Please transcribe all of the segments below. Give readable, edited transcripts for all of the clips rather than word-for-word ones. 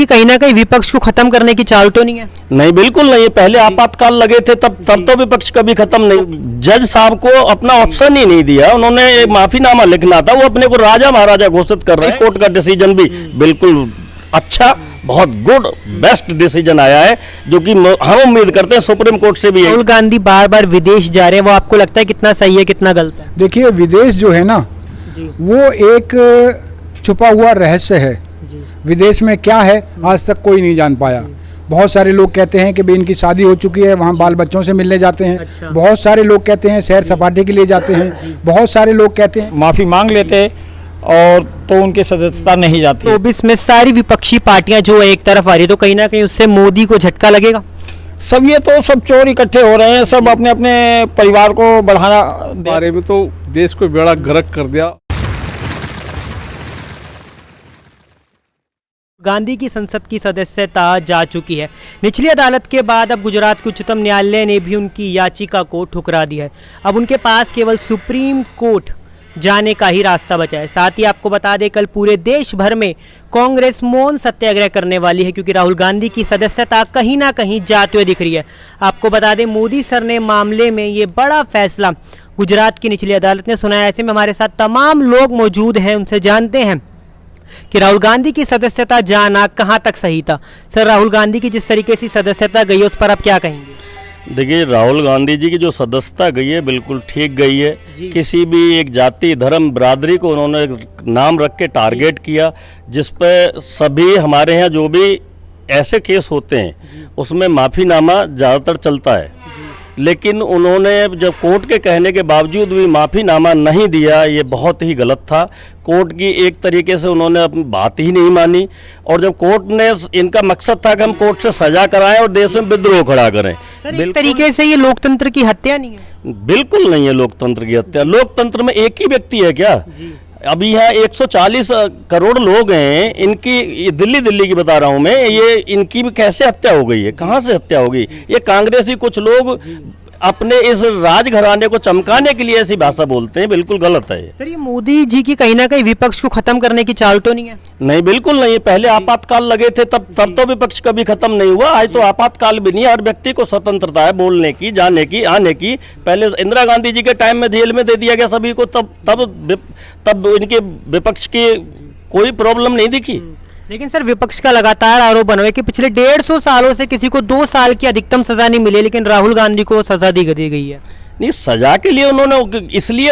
की कहीं ना कहीं विपक्ष को खत्म करने की चाल तो नहीं है? नहीं, बिल्कुल नहीं। पहले आपातकाल लगे थे तब तो विपक्ष कभी खत्म नहीं। जज साहब को अपना ऑप्शन ही नहीं दिया, उन्होंने एक माफीनामा लिखना था, वो अपने को राजा महाराजा घोषित कर रहे हैं। कोर्ट का डिसीजन भी बिल्कुल अच्छा, बहुत गुड बेस्ट डिसीजन आया है, जो कि हम उम्मीद करते हैं सुप्रीम कोर्ट से भी। राहुल गांधी बार बार विदेश जा रहे हैं, वो आपको लगता है कितना सही है कितना गलत है? देखिए, विदेश जो है ना वो एक छुपा हुआ रहस्य है। विदेश में क्या है आज तक कोई नहीं जान पाया। बहुत सारे लोग कहते हैं कि भाई इनकी शादी हो चुकी है, वहाँ बाल बच्चों से मिलने जाते हैं। अच्छा। बहुत सारे लोग कहते हैं सैर सपाटे के लिए जाते हैं। बहुत सारे लोग कहते हैं माफ़ी मांग लेते और तो उनकी सदस्यता नहीं जाती। तो इसमें सारी विपक्षी पार्टियां जो एक तरफ आ रही है, तो कहीं ना कहीं उससे मोदी को झटका लगेगा। सब ये तो सब चोर इकट्ठे हो रहे हैं, सब अपने अपने परिवार को बढ़ाना बारे में तो देश को बेड़ा गर्क कर दिया। गांधी की संसद की सदस्यता जा चुकी है। निचली अदालत के बाद अब गुजरात के उच्चतम न्यायालय ने भी उनकी याचिका को ठुकरा दिया है। अब उनके पास केवल सुप्रीम कोर्ट जाने का ही रास्ता बचा है। साथ ही आपको बता दें, कल पूरे देश भर में कांग्रेस मौन सत्याग्रह करने वाली है, क्योंकि राहुल गांधी की सदस्यता कहीं ना कहीं जाते हुए दिख रही है। आपको बता दें, मोदी सर ने मामले में ये बड़ा फैसला गुजरात की निचली अदालत ने सुनाया। ऐसे में हमारे साथ तमाम लोग मौजूद हैं, उनसे जानते हैं कि राहुल गांधी की सदस्यता जाना कहां तक सही था। सर, राहुल गांधी की जिस तरीके से सदस्यता गई है उस पर आप क्या कहेंगे? देखिए, राहुल गांधी जी की जो सदस्यता गई है बिल्कुल ठीक गई है। किसी भी एक जाति धर्म बरादरी को उन्होंने नाम रख के टारगेट किया, जिस पर सभी हमारे यहाँ जो भी ऐसे केस होते हैं उसमें माफ़ीनामा ज़्यादातर चलता है। लेकिन उन्होंने जब कोर्ट के कहने के बावजूद भी माफ़ीनामा नहीं दिया, ये बहुत ही गलत था। कोर्ट की एक तरीके से उन्होंने अपनी बात ही नहीं मानी, और जब कोर्ट ने, इनका मकसद था कि हम कोर्ट से सजा कराएं और देश में विद्रोह खड़ा करें। सर, एक तरीके से ये लोकतंत्र की हत्या नहीं है? बिल्कुल नहीं है लोकतंत्र की हत्या। लोकतंत्र में एक ही व्यक्ति है क्या? अभी यहाँ 140 करोड़ लोग हैं, इनकी दिल्ली की बता रहा हूँ मैं, ये इनकी भी कैसे हत्या हो गई है? कहाँ से हत्या हो गई? ये कांग्रेसी कुछ लोग अपने इस राजघराने को चमकाने के लिए ऐसी भाषा बोलते हैं, बिल्कुल गलत है। सर, ये मोदी जी की कहीं ना कहीं विपक्ष को खत्म करने की चाल तो नहीं है? नहीं, बिल्कुल नहीं। पहले आपातकाल लगे थे तब तो विपक्ष कभी खत्म नहीं हुआ। आज तो आपातकाल भी नहीं है, हर व्यक्ति को स्वतंत्रता है बोलने की, जाने की, आने की। पहले इंदिरा गांधी जी के टाइम में जेल में दे दिया गया सभी को, तब इनके विपक्ष की कोई प्रॉब्लम नहीं दिखी। लेकिन सर, विपक्ष का लगातार आरोप बना है कि पिछले 150 सालों से किसी को 2 साल की अधिकतम सजा नहीं मिली, लेकिन राहुल गांधी को सजा दी गई है। नहीं, सजा के लिए उन्होंने, इसलिए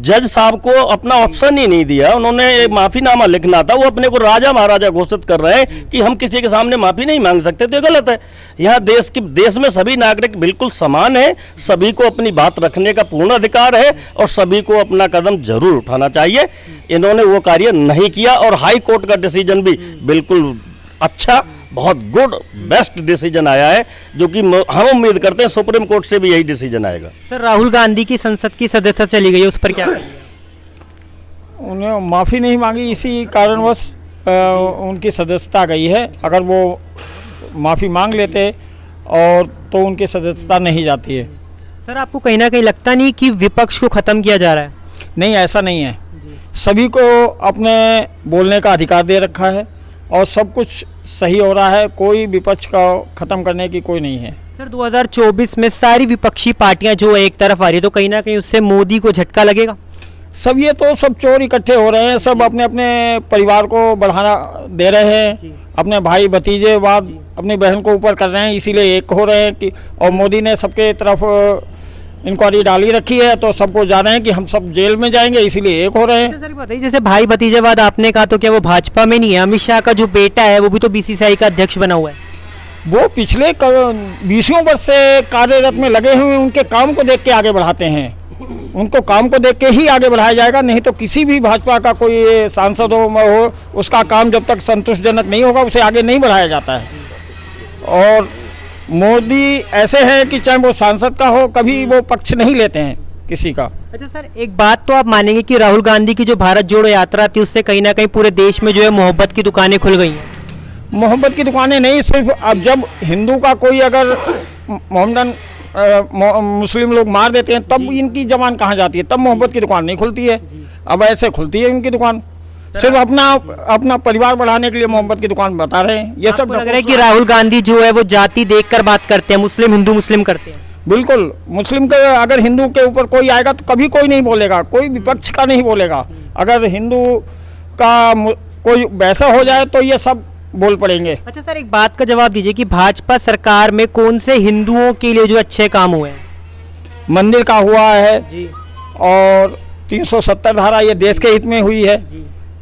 जज साहब को अपना ऑप्शन ही नहीं दिया, उन्होंने एक माफीनामा लिखना था, वो अपने को राजा महाराजा घोषित कर रहे हैं कि हम किसी के सामने माफी नहीं मांग सकते। तो गलत है। यहाँ देश में सभी नागरिक बिल्कुल समान है, सभी को अपनी बात रखने का पूर्ण अधिकार है और सभी को अपना कदम जरूर उठाना चाहिए। इन्होंने वो कार्य नहीं किया, और हाई कोर्ट का डिसीजन भी बिल्कुल अच्छा, बहुत गुड बेस्ट डिसीजन आया है, जो कि हम उम्मीद करते हैं सुप्रीम कोर्ट से भी यही डिसीजन आएगा। सर, राहुल गांधी की संसद की सदस्यता चली गई है, उस पर क्या कहेंगे? उन्हें माफ़ी नहीं मांगी, इसी कारणवश उनकी सदस्यता गई है। अगर वो माफ़ी मांग लेते और तो उनकी सदस्यता नहीं जाती है। सर, आपको कहीं ना कहीं लगता नहीं कि विपक्ष को ख़त्म किया जा रहा है? नहीं, ऐसा नहीं है। सभी को अपने बोलने का अधिकार दे रखा है और सब कुछ सही हो रहा है। कोई विपक्ष का ख़त्म करने की कोई नहीं है। सर, 2024 में सारी विपक्षी पार्टियां जो एक तरफ आ रही है, तो कहीं ना कहीं उससे मोदी को झटका लगेगा। सब ये तो सब चोर इकट्ठे हो रहे हैं, सब अपने अपने परिवार को बढ़ाना दे रहे हैं, अपने भाई भतीजे बाद अपनी बहन को ऊपर कर रहे हैं, इसीलिए एक हो रहे हैं कि, और मोदी ने सबके तरफ इंक्वायरी डाली रखी है, तो सबको जा रहे हैं कि हम सब जेल में जाएंगे, इसीलिए एक हो रहे हैं। सर, बताइए, जैसे भाई भतीजेवाद आपने कहा, तो क्या वो भाजपा में नहीं है? अमित शाह का जो बेटा है वो भी तो बीसीसीआई का अध्यक्ष बना हुआ है। वो पिछले 20 वर्ष से कार्यरत में लगे हुए, उनके काम को देख के आगे बढ़ाते हैं। उनको काम को देख के ही आगे बढ़ाया जाएगा, नहीं तो किसी भी भाजपा का कोई सांसद हो उसका काम जब तक संतोषजनक नहीं होगा उसे आगे नहीं बढ़ाया जाता है। और मोदी ऐसे हैं कि चाहे वो सांसद का हो, कभी वो पक्ष नहीं लेते हैं किसी का। अच्छा सर, एक बात तो आप मानेंगे कि राहुल गांधी की जो भारत जोड़ो यात्रा थी, उससे कहीं ना कहीं पूरे देश में जो है मोहब्बत की दुकानें खुल गई हैं। मोहब्बत की दुकानें नहीं, सिर्फ अब जब हिंदू का कोई अगर मोहम्मदन मुस्लिम लोग मार देते हैं तब इनकी जबान कहाँ जाती है, तब मोहब्बत की दुकान नहीं खुलती है। अब ऐसे खुलती है इनकी दुकान। सिर्फ अपना परिवार बढ़ाने के लिए मोहब्बत की दुकान बता रहे हैं। ये सब आपको लग रहा है कि राहुल गांधी जो है वो जाति देखकर बात करते हैं, मुस्लिम हिंदू मुस्लिम करते हैं? बिल्कुल, मुस्लिम के अगर हिंदू के ऊपर कोई आएगा तो कभी कोई नहीं बोलेगा, कोई विपक्ष का नहीं बोलेगा। अगर हिंदू का कोई वैसा हो जाए तो ये सब बोल पड़ेंगे। अच्छा सर, एक बात का जवाब दीजिए कि भाजपा सरकार में कौन से हिंदुओं के लिए जो अच्छे काम हुए हैं? मंदिर का हुआ है जी और 370 धारा ये देश के हित में हुई है,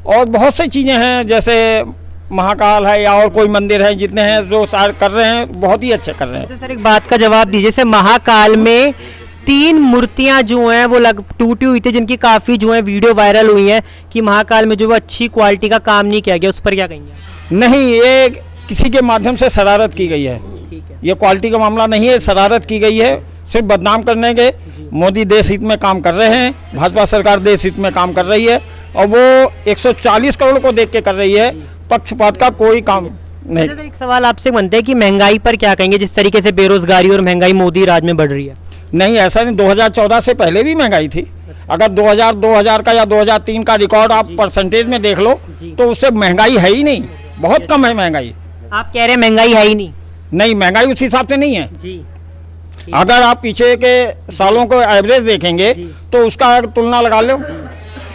और बहुत सी चीज़ें हैं जैसे महाकाल है या और कोई मंदिर है, जितने हैं जो सारे कर रहे हैं बहुत ही अच्छे कर रहे हैं। अच्छा सर, एक बात का जवाब दीजिए, जैसे महाकाल में 3 मूर्तियां जो हैं वो टूटी हुई थी, जिनकी काफ़ी जो है वीडियो वायरल हुई है कि महाकाल में जो वो अच्छी क्वालिटी का काम नहीं किया गया, उस पर क्या कहेंगे? नहीं, ये किसी के माध्यम से शरारत की गई है। ठीक है। ये क्वालिटी का मामला नहीं है, शरारत की गई है सिर्फ बदनाम करने के। मोदी देश हित में काम कर रहे हैं, भाजपा सरकार देश हित में काम कर रही है, और वो 140 करोड़ को देख के कर रही है, पक्षपात का कोई काम नहीं। अच्छा सर, एक सवाल आपसे बनता है कि महंगाई पर क्या कहेंगे, जिस तरीके से बेरोजगारी और महंगाई मोदी राज में बढ़ रही है? नहीं, ऐसा नहीं, 2014 से पहले भी महंगाई थी। अगर 2000 का या 2003 का रिकॉर्ड आप परसेंटेज में देख लो तो उससे महंगाई है ही नहीं, बहुत कम है महंगाई। आप कह रहे हैं महंगाई है ही नहीं? नहीं, महंगाई उस हिसाब से नहीं है। जी। अगर आप पीछे के सालों को एवरेज देखेंगे तो उसका अगर तुलना लगा लो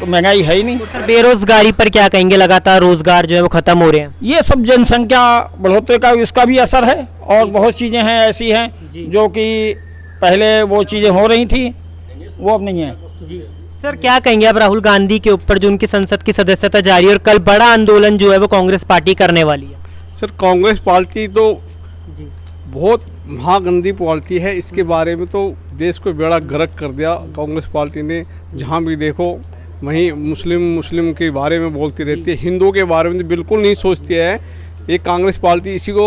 तो महंगाई है ही नहीं। सर, बेरोजगारी पर क्या कहेंगे? लगातार रोजगार जो है वो खत्म हो रहे हैं। ये सब जनसंख्या बढ़ोतरी का इसका भी असर है, और बहुत चीज़ें हैं ऐसी हैं जो कि पहले वो चीज़ें हो रही थी वो अब नहीं है। जी सर, क्या कहेंगे आप राहुल गांधी के ऊपर, जो उनकी संसद की सदस्यता जारी है और कल बड़ा आंदोलन जो है वो कांग्रेस पार्टी करने वाली है? सर, कांग्रेस पार्टी तो जी बहुत महागंदी पार्टी है। इसके बारे में तो देश को बेड़ा गर्क कर दिया कांग्रेस पार्टी ने। जहाँ भी देखो वहीं मुस्लिम के बारे में बोलती रहती है, हिंदुओं के बारे में तो बिल्कुल नहीं सोचती है। ये कांग्रेस पार्टी इसी को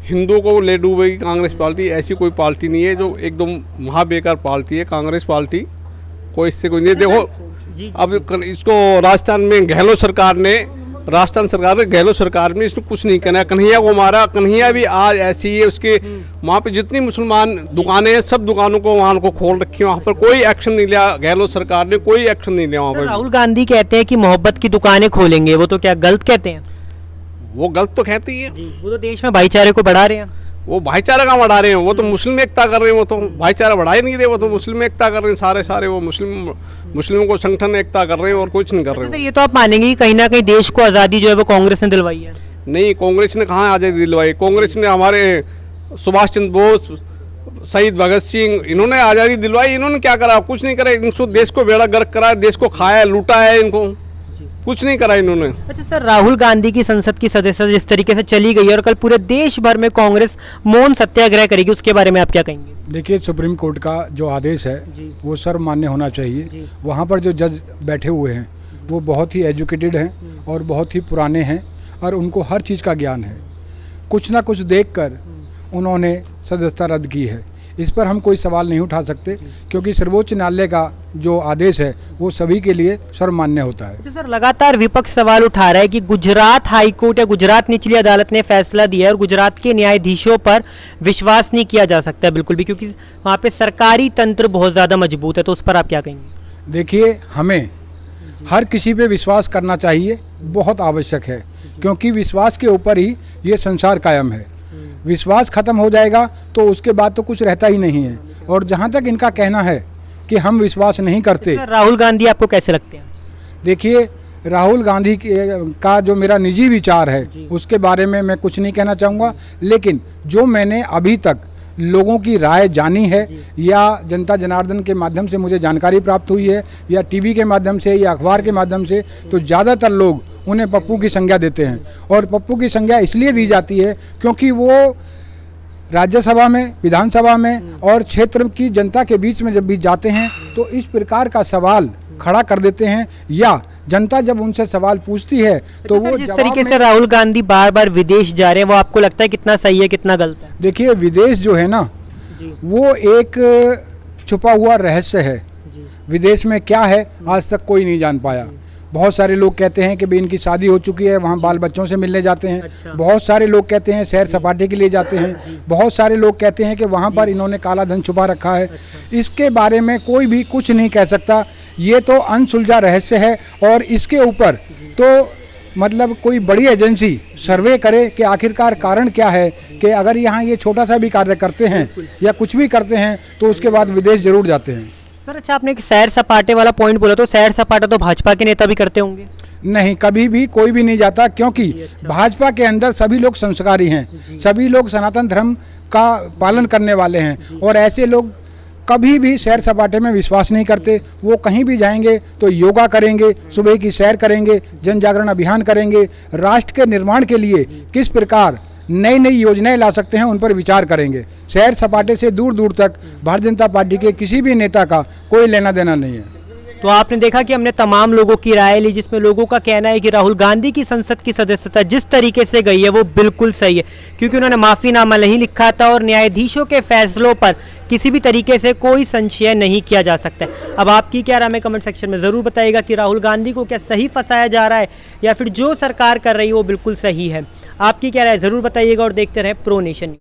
हिंदुओं को ले डूबेगी। कांग्रेस पार्टी ऐसी कोई पार्टी नहीं है, जो एकदम महाबेकार पार्टी है कांग्रेस पार्टी। कोई इससे कोई नहीं। देखो अब इसको राजस्थान सरकार ने गहलोत सरकार में इसने कुछ नहीं करना। कन्हैया को मारा, कन्हैया भी आज ऐसी है। उसके वहाँ पे जितनी मुसलमान दुकानें हैं सब दुकानों को वहाँ को खोल रखी है। वहाँ पर कोई एक्शन नहीं लिया गहलोत सरकार ने, कोई एक्शन नहीं लिया वहाँ पर। राहुल गांधी कहते हैं कि मोहब्बत की दुकानें खोलेंगे, वो तो क्या गलत कहते हैं? वो गलत तो कहती है। वो तो देश में भाईचारे को बढ़ा रहे हैं। वो भाईचारा कहाँ बढ़ा रहे हैं? वो तो मुस्लिम एकता कर रहे हैं। वो तो भाईचारा बढ़ा ही नहीं रहे, वो तो मुस्लिम एकता कर रहे हैं। सारे वो मुस्लिमों को संगठन एकता कर रहे हैं और कुछ नहीं कर रहे सर, ये तो आप मानेंगे कि कहीं ना कहीं देश को आज़ादी जो है वो कांग्रेस ने दिलवाई है? नहीं, कांग्रेस ने कहाँ आज़ादी दिलवाई? कांग्रेस ने हमारे सुभाष चंद्र बोस, शहीद भगत सिंह, इन्होंने आज़ादी दिलवाई। इन्होंने क्या करा? कुछ नहीं करा। इनको देश को बेड़ा गर्क करा, देश को खाया, लूटा है, इनको कुछ नहीं करा इन्होंने। अच्छा सर, राहुल गांधी की संसद की सदस्यता जिस तरीके से चली गई है और कल पूरे देश भर में कांग्रेस मौन सत्याग्रह करेगी, उसके बारे में आप क्या कहेंगे? देखिए, सुप्रीम कोर्ट का जो आदेश है वो सर्वमान्य होना चाहिए। वहाँ पर जो जज बैठे हुए हैं वो बहुत ही एजुकेटेड हैं और बहुत ही पुराने हैं और उनको हर चीज़ का ज्ञान है। कुछ ना कुछ देखकर उन्होंने सदस्यता रद्द की है। इस पर हम कोई सवाल नहीं उठा सकते, क्योंकि सर्वोच्च न्यायालय का जो आदेश है वो सभी के लिए सर्वमान्य होता है। तो सर, लगातार विपक्ष सवाल उठा रहा है कि गुजरात हाई कोर्ट या गुजरात निचली अदालत ने फैसला दिया है और गुजरात के न्यायाधीशों पर विश्वास नहीं किया जा सकता बिल्कुल भी, क्योंकि वहाँ पे सरकारी तंत्र बहुत ज़्यादा मजबूत है। तो उस पर आप क्या कहेंगे? देखिए, हमें हर किसी पे विश्वास करना चाहिए, बहुत आवश्यक है, क्योंकि विश्वास के ऊपर ही ये संसार कायम है। विश्वास खत्म हो जाएगा तो उसके बाद तो कुछ रहता ही नहीं है। और जहाँ तक इनका कहना है कि हम विश्वास नहीं करते, राहुल गांधी आपको कैसे लगते हैं? देखिए, राहुल गांधी का जो मेरा निजी विचार है उसके बारे में मैं कुछ नहीं कहना चाहूँगा, लेकिन जो मैंने अभी तक लोगों की राय जानी है या जनता जनार्दन के माध्यम से मुझे जानकारी प्राप्त हुई है या टीवी के माध्यम से या अखबार के माध्यम से, तो ज़्यादातर लोग उन्हें पप्पू की संज्ञा देते हैं। और पप्पू की संज्ञा इसलिए दी जाती है क्योंकि वो राज्यसभा में, विधानसभा में और क्षेत्र की जनता के बीच में जब भी जाते हैं तो इस प्रकार का सवाल खड़ा कर देते हैं, या जनता जब उनसे सवाल पूछती है तो वो जिस तरीके से राहुल गांधी बार बार विदेश जा रहे हैं, वो आपको लगता है कितना सही है कितना गलत है? देखिए, विदेश जो है ना वो एक छुपा हुआ रहस्य है। विदेश में क्या है आज तक कोई नहीं जान पाया। बहुत सारे लोग कहते हैं कि भाई इनकी शादी हो चुकी है, वहाँ बाल बच्चों से मिलने जाते हैं। अच्छा। बहुत सारे लोग कहते हैं सैर सपाटे के लिए जाते हैं। बहुत सारे लोग कहते हैं कि वहाँ पर इन्होंने काला धन छुपा रखा है। इसके बारे में कोई भी कुछ नहीं कह सकता, ये तो अनसुलझा रहस्य है। और इसके ऊपर तो मतलब कोई बड़ी एजेंसी सर्वे करे कि आखिरकार कारण क्या है, कि अगर यहाँ ये छोटा सा भी कार्य करते हैं या कुछ भी करते हैं तो उसके बाद विदेश जरूर जाते हैं। सर अच्छा, आपने एक सैर सपाटे वाला पॉइंट बोला, तो सैर सपाटा तो भाजपा के नेता भी करते होंगे? नहीं, कभी भी कोई भी नहीं जाता, क्योंकि भाजपा के अंदर सभी लोग संस्कारी हैं, सभी लोग सनातन धर्म का पालन करने वाले हैं। और ऐसे लोग कभी भी सैर सपाटे में विश्वास नहीं करते। वो कहीं भी जाएंगे तो योगा करेंगे, सुबह की सैर करेंगे, जन जागरण अभियान करेंगे, राष्ट्र के निर्माण के लिए किस प्रकार नई नई योजनाएं ला सकते हैं उन पर विचार करेंगे। सैर सपाटे से दूर दूर तक भारतीय जनता पार्टी के किसी भी नेता का कोई लेना देना नहीं है। तो आपने देखा कि हमने तमाम लोगों की राय ली, जिसमें लोगों का कहना है कि राहुल गांधी की संसद की सदस्यता जिस तरीके से गई है वो बिल्कुल सही है, क्योंकि उन्होंने माफ़ीनामा नहीं लिखा था और न्यायाधीशों के फैसलों पर किसी भी तरीके से कोई संशय नहीं किया जा सकता है। अब आपकी क्या राय है कमेंट सेक्शन में ज़रूर बताइएगा कि राहुल गांधी को क्या सही फंसाया जा रहा है या फिर जो सरकार कर रही है वो बिल्कुल सही है। आपकी क्या राय ज़रूर बताइएगा और देखते रहें प्रो नेशन।